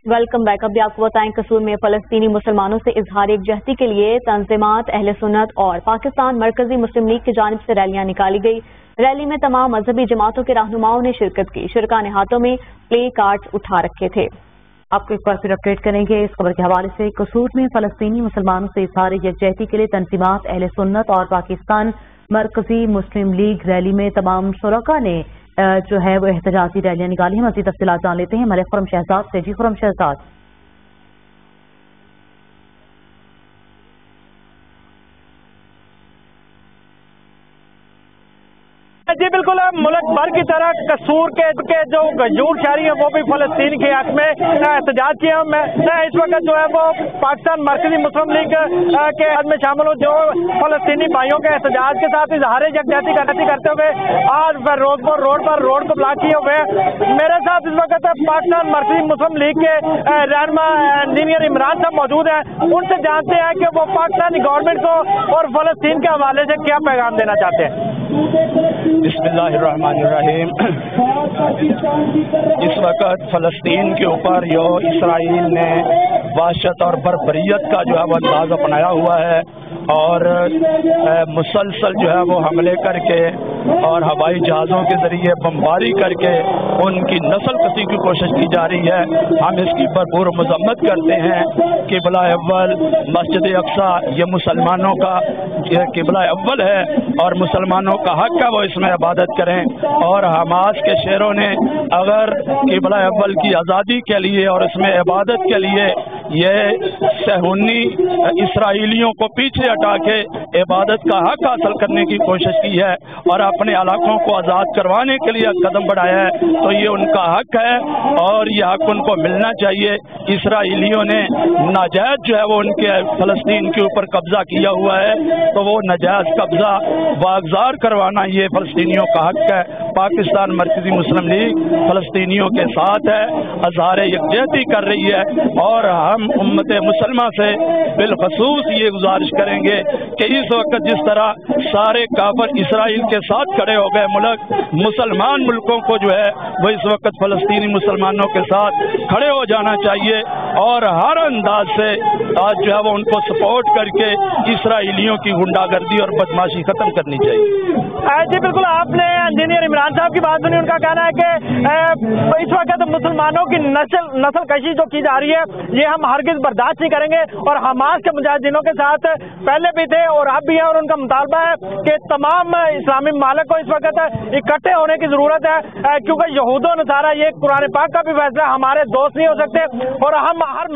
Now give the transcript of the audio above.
Welcome back. अभी आपको बताएं, कसूर में फलस्तीनी मुसलमानों से इजहार यकजहती के लिए तंजीमात, अहले सुन्नत और पाकिस्तान मरकजी मुस्लिम लीग की जानिब से रैलियां निकाली गई। रैली में तमाम मजहबी जमातों के रहनुमाओं ने शिरकत की। शुरका ने हाथों में प्ले कार्ड्स उठा रखे थे। आपको एक बार फिर अपडेट करेंगे इस खबर के हवाले से। कसूर में फलस्तीनी मुसलमानों से इजहार यकजहती के लिए तंजीमात, अहले सुन्नत और पाकिस्तान मरकजी मुस्लिम लीग रैली में तमाम शुरका ने जो है वो एहतजाजी रैलियां निकाली हैं। मज़ीद तफसीलात जान लेते हैं हमारे खुरम शहजाद से। जी खुरम शहजाद। जी बिल्कुल, मुल्क भर की तरह कसूर के जो गजूर शहरी हैं वो भी फलस्तीन के हक में एहतजाज किया। मैं इस वक्त जो है वो पाकिस्तान मरकजी मुस्लिम लीग के हद में शामिल हूँ, जो फलस्तीनी भाइयों के एहतजाज के साथ इजहार यकजहती करते हुए आज फिरोजपुर रोड पर रोड को ब्लॉक किए हुए। मेरे साथ इस वक्त पाकिस्तान मरकजी मुस्लिम लीग के रहनुमा इंजीनियर इमरान साहब मौजूद हैं। उनसे जानते हैं कि वो पाकिस्तानी गवर्नमेंट को और फलस्तीन के हवाले से क्या पैगाम देना चाहते हैं। बिस्मिल्लाहिर्रहमानिर्रहीम। इस वक्त फलस्तीन के ऊपर जो इसराइल ने वहशत और बर्बरियत का जो है वो अंदाज अपनाया हुआ है और मुसलसल जो है वो हमले करके और हवाई जहाज़ों के जरिए बमबारी करके उनकी नस्ल कसी की कोशिश की जा रही है। हम इसकी भरपूर मजम्मत करते हैं। किबला अव्वल मस्जिद अक्सा ये मुसलमानों का किबला अव्वल है और मुसलमानों का हक है वो इसमें इबादत करें। और हमास के शेरों ने अगर किबला अव्वल की आज़ादी के लिए और इसमें इबादत के लिए ये सहूनी इसराइलियों को पीछे हटा के इबादत का हक हासिल करने की कोशिश की है और अपने इलाकों को आज़ाद करवाने के लिए कदम बढ़ाया है, तो ये उनका हक है और ये हक उनको मिलना चाहिए। इसराइलियों ने नाजायज जो है वो उनके फलस्तीन के ऊपर कब्जा किया हुआ है, तो वो नाजायज कब्जा वागजार करवाना ये फलस्तीनियों का हक है। पाकिस्तान मरकजी मुस्लिम लीग फलस्तीनियों के साथ है, इज़हार यकजहती कर रही है और हम उम्मत मुसलमान से बिलखसूस ये गुजारिश करेंगे कि इस वक्त जिस तरह सारे काफिर इसराइल के साथ खड़े हो गए, मुसलमान मुल्कों को जो है वो इस वक्त फलस्तीनी मुसलमानों के साथ खड़े हो जाना चाहिए और हर अंदाज से आज जो है वो उनको सपोर्ट करके इसराइलियों की गुंडागर्दी और बदमाशी खत्म करनी चाहिए। जी बिल्कुल, आपने इंजीनियर इमरान साहब की बात सुनी। उनका कहना है कि इस वक्त मुसलमानों की नस्ल कशी जो की जा रही है ये हम हरगिज बर्दाश्त नहीं करेंगे और हमास के मुजाहिदीनों के साथ पहले भी थे और अब भी है और उनका मुतालबा है कि तमाम इस्लामी ममालिक को इस वक्त इकट्ठे होने की जरूरत है, क्योंकि यहूद और नसारा ये कुरान पाक का भी फैसला हमारे दोस्त नहीं हो सकते और हम हर